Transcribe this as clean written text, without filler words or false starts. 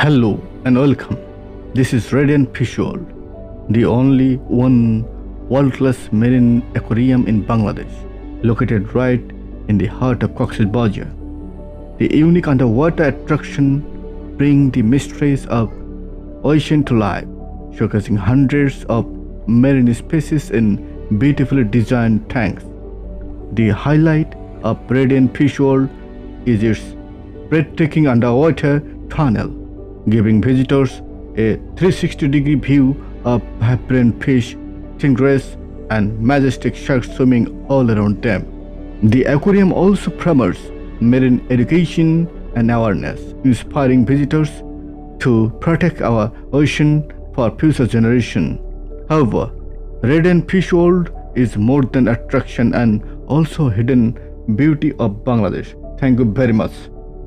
Hello and welcome. This is Radiant Fish World, the only one world-class marine aquarium in Bangladesh, located right in the heart of Cox's Bazar. The unique underwater attraction bring the mysteries of ocean to life, showcasing hundreds of marine species in beautifully designed tanks. The highlight of Radiant Fish World is its breathtaking underwater tunnel, giving visitors a 360-degree view of vibrant fish, stingrays, and majestic sharks swimming all around them. The aquarium also promotes marine education and awareness, inspiring visitors to protect our ocean for future generations. However, Radiant Fish World is more than attraction and also hidden beauty of Bangladesh. Thank you very much.